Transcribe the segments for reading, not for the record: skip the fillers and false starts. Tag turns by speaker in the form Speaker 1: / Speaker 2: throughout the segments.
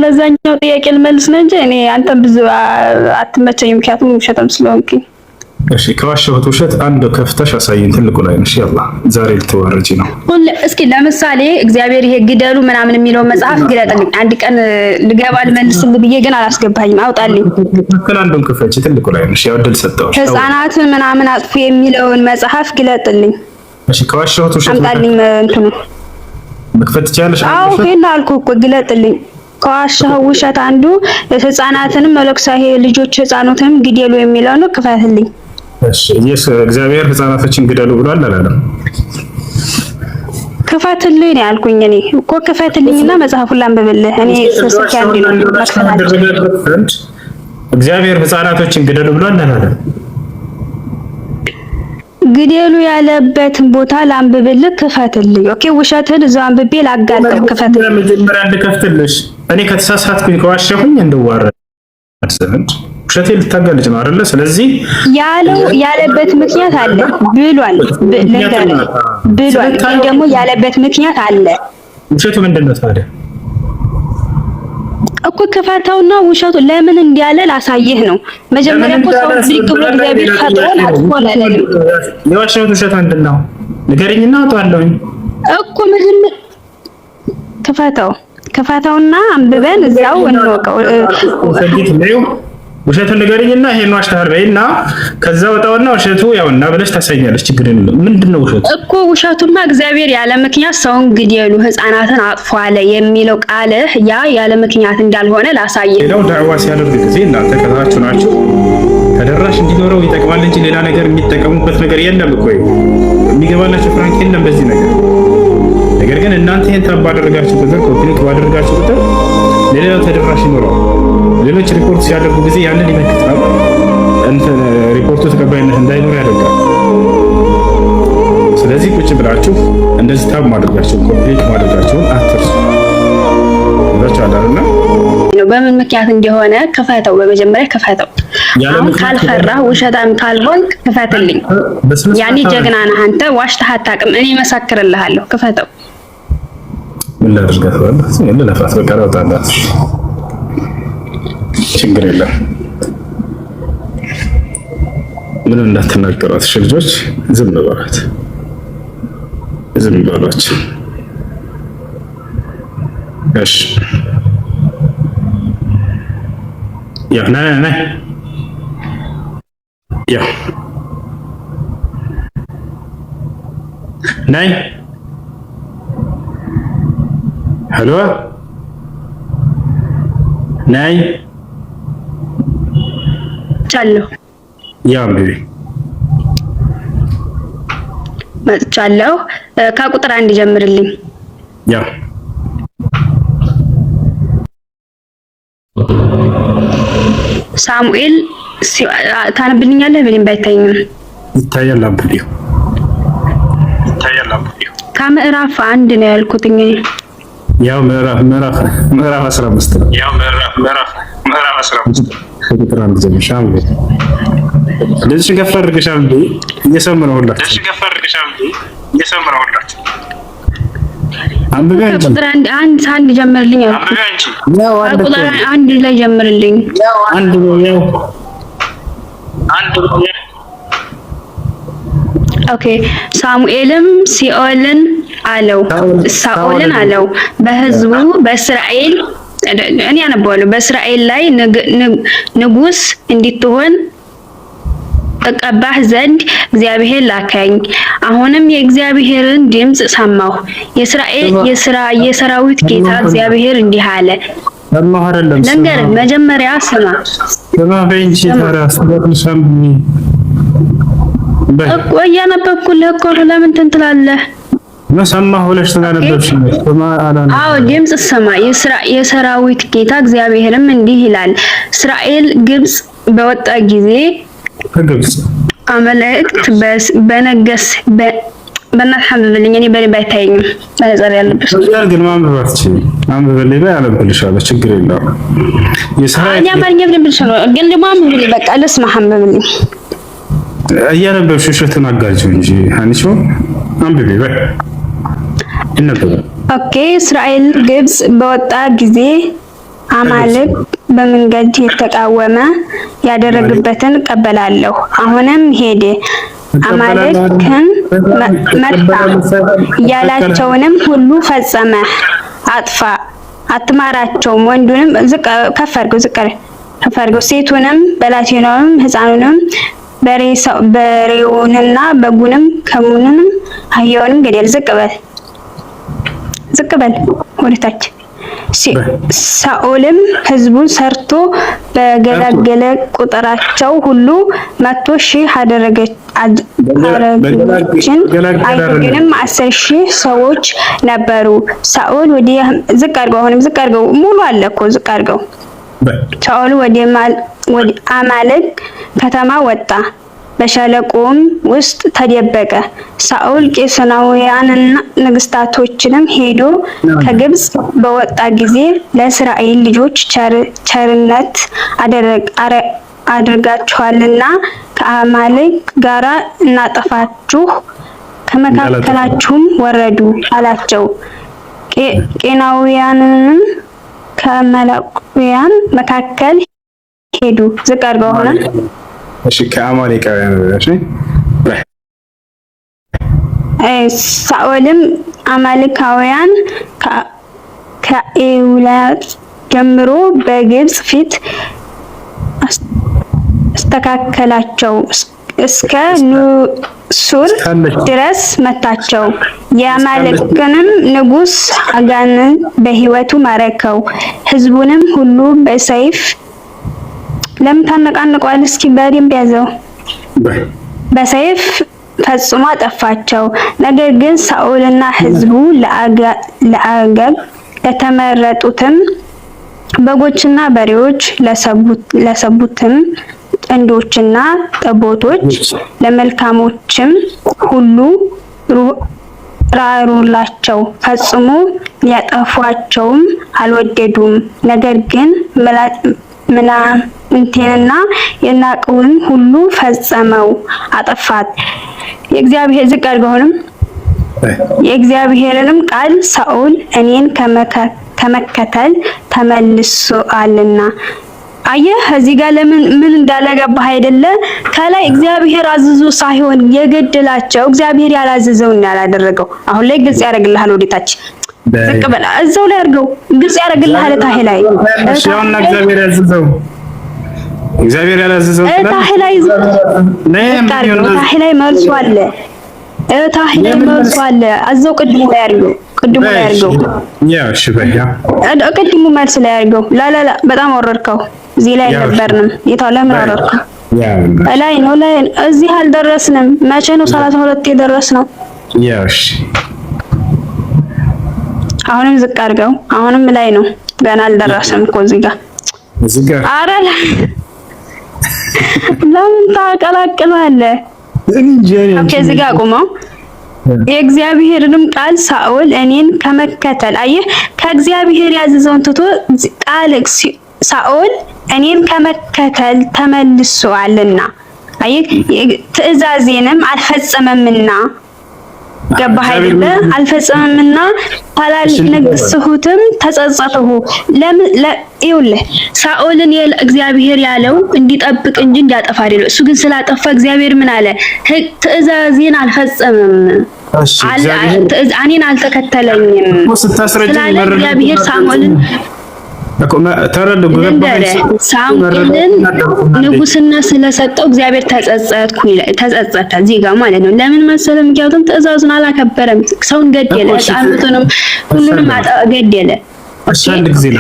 Speaker 1: ለዛኛው ጥያቄ ልመልስ ነው እንጂ እኔ አንተም ብዙ አትመቸኝም፣ ምክንያቱም ውሸታም ስለሆንኩኝ።
Speaker 2: እሺ ከዋሸሁት ውሸት አንድ ከፍተሽ አሳይኝ። ትልቁ ላይ ነሽ። ያላ ዛሬ ልትዋረጂ ነው።
Speaker 1: እስኪ ለምሳሌ እግዚአብሔር ይሄ ግደሉ ምናምን የሚለው መጽሐፍ ግለጥልኝ። አንድ ቀን ልገባ ልመልስልህ ብዬ ግን አላስገባኝም። አውጣልኝ።
Speaker 2: አንዱን ክፈች። ትልቁ ላይ ነሽ። ያው እድል ሰጠሁሽ።
Speaker 1: ሕፃናትን ምናምን አጥፉ የሚለውን መጽሐፍ ግለጥልኝ።
Speaker 2: እሺ ከዋሸሁት ውሸት
Speaker 1: አምጣልኝ። እንትኑ
Speaker 2: መክፈት ትችያለሽ?
Speaker 1: አዎ ይሄን አልኩህ እኮ ግለጥልኝ። ከዋሸኸው ውሸት አንዱ ሕፃናትንም መለኩሳሄ ልጆች ሕፃናትንም ግደሉ የሚለው ነው። ክፈትልኝ።
Speaker 2: እሺ እግዚአብሔር ሕፃናቶችን ግደሉ ብሏል አላለም?
Speaker 1: ክፈትልኝ ነው ያልኩኝ። እኔ እኮ ክፈትልኝና መጽሐፉን ላንብብልህ። እኔ ስልክ ያንዲ ነው መክፈታለሁ።
Speaker 2: እግዚአብሔር ሕፃናቶችን ግደሉ ብሏል አላለም?
Speaker 1: ግደሉ ያለበትን ቦታ ላንብብልህ። ክፈትልኝ። ኦኬ ውሸትህን እዛው አንብቤ ላጋልጥ። ክፈትልኝ።
Speaker 2: መጀመሪያ እንድከፍትልሽ እኔ ከተሳሳትኩኝ ከዋሸሁኝ እንድዋረድ ውሸቴ ልታጋልጭ ነው አይደለ? ስለዚህ ያለበት ምክንያት አለ ብሏል። ግን ደግሞ ያለበት ምክንያት አለ። ውሸቱ ምንድን ነው ታዲያ?
Speaker 1: እኮ ክፈተውና ውሸቱ ለምን እንዲያለ ላሳየህ ነው። መጀመሪያ እኮ ሰው ብሪክ ብሎ እግዚአብሔር ፈጥሮን አጥፎን አይደለም።
Speaker 2: የዋሸሁት ውሸት ምንድን ነው? ንገረኝና አውጣለሁኝ
Speaker 1: እኮ መጀመሪያ ክፈተውና አንብበን እዛው እንወቀው።
Speaker 2: ውሸቱን ንገረኝና ይሄን ዋሽተሃል በይና ከዛ ወጣውና ውሸቱ ያውና ብለሽ ታሳኛለሽ። ችግር የለም። ምንድነው ውሸቱ?
Speaker 1: እኮ ውሸቱማ እግዚአብሔር ያለ ምክንያት ሰውን ግደሉ ሕፃናትን አጥፉ አለ የሚለው ቃልህ ያ ያለ ምክንያት እንዳልሆነ ላሳየህ።
Speaker 2: ሌላው ዳዕዋ ሲያደርግ ጊዜ እናንተ ከታችሁ ናችሁ ተደራሽ እንዲኖረው ይጠቅማል እንጂ ሌላ ነገር የሚጠቀሙበት ነገር የለም እኮ የሚገባላችሁ ፍራንክ የለም በዚህ ነገር። ነገር ግን እናንተ ይሄን ታባ አደረጋችሁ ቁጥር ኮፒሊክ ባደረጋችሁ ቁጥር ሌላው ተደራሽ ይኖረው። ሌሎች ሪፖርት ሲያደርጉ ጊዜ ያንን ይመክታል። እንትን ሪፖርቱ ተቀባይነት እንዳይኖር ያደርጋል። ስለዚህ ቁጭ ብላችሁ እንደዚህ ታብ ማድረጋችሁ ኮፒሊክ ማድረጋችሁን አትርሱ። ወጣቻለና
Speaker 1: በምን ምክንያት እንደሆነ ክፈተው። በመጀመሪያ ክፈተው። አሁን ካልፈራ ውሸታም ካልሆን ክፈትልኝ። ያኔ ጀግና ነህ አንተ። ዋሽተህ አታውቅም። እኔ መሰክርልሃለሁ። ክፈተው።
Speaker 2: ምን ላድርጋት ማለት ነው? ለነፋስ በቃ አውጣላት። ችግር የለም። ምንም እንዳትናገሯት። እሺ ልጆች ዝም በሏት፣ ዝም በሏቸው። እሺ ያ ና ያ ናይ ሄሎ ናይ
Speaker 1: መጥቻለሁ።
Speaker 2: ያ
Speaker 1: መጥቻለሁ። ከቁጥር 1 ጀምርልኝ።
Speaker 2: ያ
Speaker 1: ሳሙኤል ታነብልኛለህ? በደንብ አይታየኝም።
Speaker 2: ይታያል። አብዲው
Speaker 1: ከምዕራፍ 1 ነው ያልኩት እንግዲህ
Speaker 2: ያው ምዕራፍ 15 ነው። ያው ምዕራፍ 15 ቁጥር 1 ጀምሻም ለዚህ ገፋ አድርገሻል እንዴ? እየሰማነው ሁላችሁ አንብበን
Speaker 1: ቁጥር 1 ጀምርልኝ። ቁጥር 1 ላይ ጀምርልኝ። ኦኬ ሳሙኤልም ሳኦልን አለው በሕዝቡ በእስራኤል እኔ አነባለሁ በእስራኤል ላይ ንጉሥ እንድትሆን እቀባህ ዘንድ እግዚአብሔር ላከኝ። አሁንም የእግዚአብሔርን ድምፅ ሰማሁ። የሰራዊት ጌታ እግዚአብሔር እንዲህ አለ። ልንገርህ፣ መጀመሪያ ስማ እኮ እያነበብኩልህ እኮ ነው። ለምን እንትን ትላለህ?
Speaker 2: ሰማሁ ብለሽ ተናነበብሽ።
Speaker 1: አዎ ድምፅ ስማ። የሰራዊት ጌታ እግዚአብሔርም እንዲህ ይላል፣ እስራኤል ግብፅ በወጣ ጊዜ አማልክት በነገስ በእናትህ አንብብልኝ። እኔ በደንብ አይታየኝም። መነጽር ያለብሽ
Speaker 2: ግን ማንበብ አትችይም። አንብብልኝ ላይ አነብልሻለሁ። ችግር የለውም።
Speaker 1: እኔ አማርኛ በደንብ ልችላለሁ፣ ግን ደግሞ አንብብልኝ። በቃ ልስማህ። አንብብልኝ።
Speaker 2: እያነበብሽ ውሸቱን አጋጅው እንጂ አንቺ አንብቢ በቃ ይነበብ።
Speaker 1: ኦኬ እስራኤል ግብፅ በወጣ ጊዜ አማልክ በመንገድ የተቃወመ ያደረግበትን እቀበላለሁ። አሁንም ሄደ አማልክን መታ ያላቸውንም ሁሉ ፈጸመ። አትማራቸውም። ወንዱንም ከፍ አድርገው ሴቱንም በላቴናውንም ሕፃኑንም በሬውንና በጉንም ከሙንም አህያውንም ገደል። ዝቅ በል ወደታች። ሳኦልም ሕዝቡን ሰርቶ በገላገለ ቁጥራቸው ሁሉ 100,000 አደረገችን። አይሁድንም 10,000 ሰዎች ነበሩ። ሳኦል ወደ ዝቅ አድርገው ሙሉ አለ እኮ ዝቅ አድርገው። ሳኦል ወደ አማሌቅ ከተማ ወጣ፣ በሸለቆም ውስጥ ተደበቀ። ሳኦል ቄስናውያንና ነገሥታቶችንም ሄዶ ከግብጽ በወጣ ጊዜ ለእስራኤል ልጆች ቸርነት አድርጋችኋልና ከአማሌቅ ጋር እናጠፋችሁ፣ ከመካከላችሁም ወረዱ አላቸው። ቄናውያንንም ከአማሌቃውያን መካከል ሄዱ። ዝቅ አድርገው ሆነ።
Speaker 2: እሺ ከአማሌቃውያን
Speaker 1: ሳኦልም አማሌቃውያን ከኤውላጥ ጀምሮ በግብጽ ፊት አስተካከላቸው፣ እስከ ኑሱር ድረስ መታቸው። የአማሌቅንም ንጉሥ አጋንን በሕይወቱ ማረከው። ሕዝቡንም ሁሉ በሰይፍ ለምን ታነቃንቀዋል? እስኪ በደንብ ያዘው። በሰይፍ ፈጽሞ አጠፋቸው። ነገር ግን ሳኦልና ሕዝቡ ለአጋግ ለተመረጡትም በጎችና በሬዎች ለሰቡትም ጥንዶችና ጠቦቶች ለመልካሞችም ሁሉ ራሩላቸው። ፈጽሞ ሊያጠፏቸውም አልወደዱም። ነገር ግን ምናምንቴንና የናቀውን ሁሉ ፈጸመው አጠፋት። የእግዚአብሔር ዝቅ አድርገውንም የእግዚአብሔርንም ቃል ሳኦል እኔን ከመከተል ተመልሶአልና። አየህ እዚህ ጋር ምን እንዳለገባህ አይደለ? ከላይ እግዚአብሔር አዝዞ ሳይሆን የገደላቸው እግዚአብሔር ያላዘዘውን ያላደረገው። አሁን ላይ ግልጽ ያደርግልሃል። ወዴታች ዝቅ በላ እዛው ላይ አድርገው ግልጽ ያደርግልሃል። ታሄ ላይ
Speaker 2: እሺውና እግዚአብሔር ያዘዘው እግዚአብሔር ያላዘዘው
Speaker 1: ታሄ ላይ ታሄ ላይ መልሶ አለ። ታሄ ላይ መልሶ አለ። አዘው ቅድሙ ላይ አድርገው ቅድሙ ላይ አድርገው
Speaker 2: ያው እሺ በያ
Speaker 1: ቅድሙ መልስ ላይ አድርገው። ላላላ በጣም ወረድከው። እዚህ ላይ አልነበርንም። የታው ለምን ወረድከው? ላይ ነው ላይ እዚህ አልደረስንም። መቼ ነው 32 የደረስነው?
Speaker 2: ያው እሺ
Speaker 1: አሁንም ዝቅ አድርገው። አሁንም ላይ ነው። ገና አልደረስንም እኮ እዚህ ጋር ኧረ ለምን ታቀላቅላለህ? እዚህ ጋር ቆመው የእግዚአብሔርንም ቃል ሳኦል እኔን ከመከተል አየህ፣ ከእግዚአብሔር ያዘዘውን ትቶ ቃል ሳኦል እኔን ከመከተል ተመልሶአልና፣ አየህ ትእዛዜንም አልፈጸመምና። ገባህ አይደለ? አልፈጸመምና ታላልነግስሁትም ተጸጸተሁ። ይኸውልህ ሳኦልን እግዚአብሔር ያለው እንዲጠብቅ እንጂ እንዲያጠፋ አይደለም። እሱ ግን ስላጠፋ እግዚአብሔር ምን አለ? ትእዛዜን አልፈጸመም፣ እኔን አልተከተለኝም ስላለ እግዚአብሔር ሳኦልን ሳሙኤልን ንጉስነት ስለሰጠው እግዚአብሔር ተጸጸተ። እዚህ ጋር ማለት ነው። ለምን መሰለህ? ምክንያቱም ትእዛዙን አላከበረም። ሰውን ገደለ፣ ሕፃናቱንም ሁሉንም ገደለ።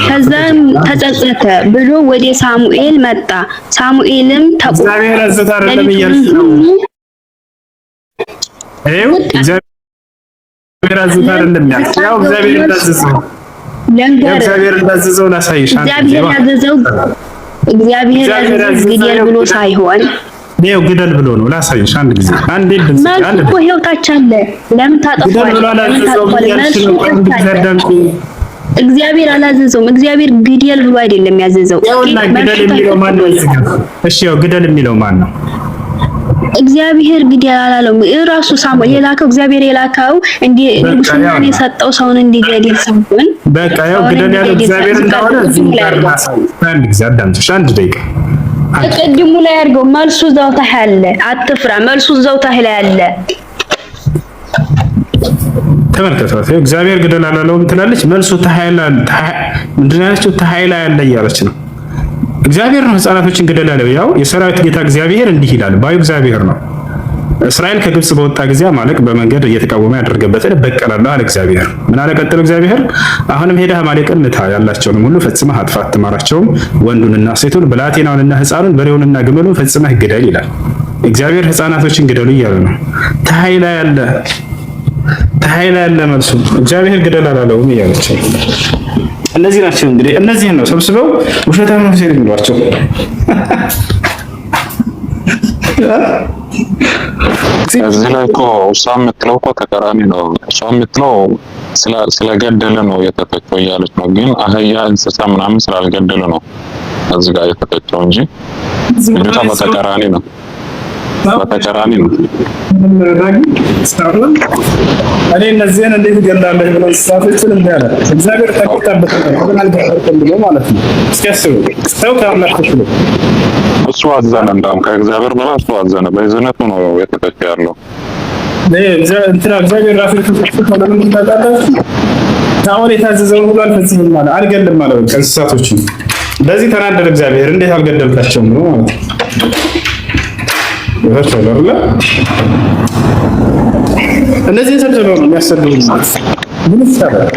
Speaker 1: ከዛም ተጸጸተ ብሎ ወደ ሳሙኤል መጣ። ሳሙኤልም
Speaker 2: እግዚአብሔር አዘዛር ለሚያል እግዚአብሔር አዘዛር እንደሚያል ያው እግዚአብሔር እንዳዘዘው እግዚአብሔር እንዳዘዘው ላሳይሽ።
Speaker 1: እግዚአብሔር ያዘዘው ግደል ብሎ ሳይሆን
Speaker 2: ነው ግደል ብሎ ነው። ላሳይሽ አንድ ጊዜ አንዴ ድምጽ አለ
Speaker 1: እኮ ይኸው ታች አለ። ለምን ታጠፋለህ? እግዚአብሔር አላዘዘውም። እግዚአብሔር ግደል ብሎ አይደለም ያዘዘው።
Speaker 2: ግደል የሚለው ማን ነው? እሺ ያው ግደል የሚለው ማን ነው?
Speaker 1: እግዚአብሔር ግድ ያላለው ራሱ ሳሙኤል የላከው እግዚአብሔር የላከው እንዲ ንጉስናን የሰጠው ሰውን እንዲገድል ሳይሆን
Speaker 2: በቃ ያው ግደል ያለው እግዚአብሔር እንደሆነ እዚህ ጋር ማሳየት እግዚአብሔር አንድ ደቂቃ
Speaker 1: ቅድሙ ላይ አድርገው መልሱ እዛው ታያለ። አትፍራ፣ መልሱ እዛው ታያለ።
Speaker 2: ተመልከቷት። እግዚአብሔር ግደል አላለውም ትላለች። መልሱ ታያለ ምንድን ነው ያለችው? ታያለ ያለ እያለች ነው። እግዚአብሔር ነው ህፃናቶችን ግደል ያለው። ያው የሰራዊት ጌታ እግዚአብሔር እንዲህ ይላል። ባዩ እግዚአብሔር ነው። እስራኤል ከግብጽ በወጣ ጊዜ አማሌቅ በመንገድ እየተቃወመ ያደረገበትን በቀላለሁ አለ እግዚአብሔር። ምን አለ ቀጥሎ እግዚአብሔር? አሁንም ሄደህ አማሌቅን ምታ፣ ያላቸውን ሁሉ ፈጽመህ አጥፋ፣ አትማራቸውም፣ ወንዱንና ሴቱን፣ ብላቴናውንና ህፃኑን፣ በሬውንና ግመሉን ፈጽመህ ግደል ይላል እግዚአብሔር። ህፃናቶችን ግደሉ እያለ ነው። ታይላ ያለ መልሱ እግዚአብሔር ግደል አላለውም እያለች እነዚህ ናቸው እንግዲህ እነዚህን ነው ሰብስበው ውሸታም ነው ሲል የሚሏቸው።
Speaker 3: እዚህ ላይ እኮ እሷ የምትለው እኮ ተቃራኒ ነው። እሷ የምትለው ስለገደለ ነው የተተቸው እያለች ነው። ግን አህያ እንስሳ ምናምን ስላልገደለ ነው እዚህ ጋር የተተቸው እንጂ ልጅቷ በተቃራኒ ነው።
Speaker 2: እኔ እነዚህን እንዴት እገላለሁ ብሎ እንስሳቶችን እንዳለ እግዚአብሔር ተቆጣበት ብሎ ማለት ነው። እስኪ አስቡ፣ ሰው ከአምላክ ተሽሎ
Speaker 3: እሱ አዘነ። እንዳውም ከእግዚአብሔር በላይ እሱ አዘነ። በዝነቱ ነው የተተቸ ያለው። እግዚአብሔር ራሱ የተተቸው ለምን ታውቃላችሁ? ሳኦል የታዘዘውን ሁሉ አልፈጽምም ማለት አልገልም ማለት ነው። እንስሳቶችን በዚህ ተናደደ እግዚአብሔር። እንዴት አልገደልካቸውም ብሎ ማለት ነው። እነዚህ ሰብስበው ነው የሚያሰድቡት። ምን ይሰራል?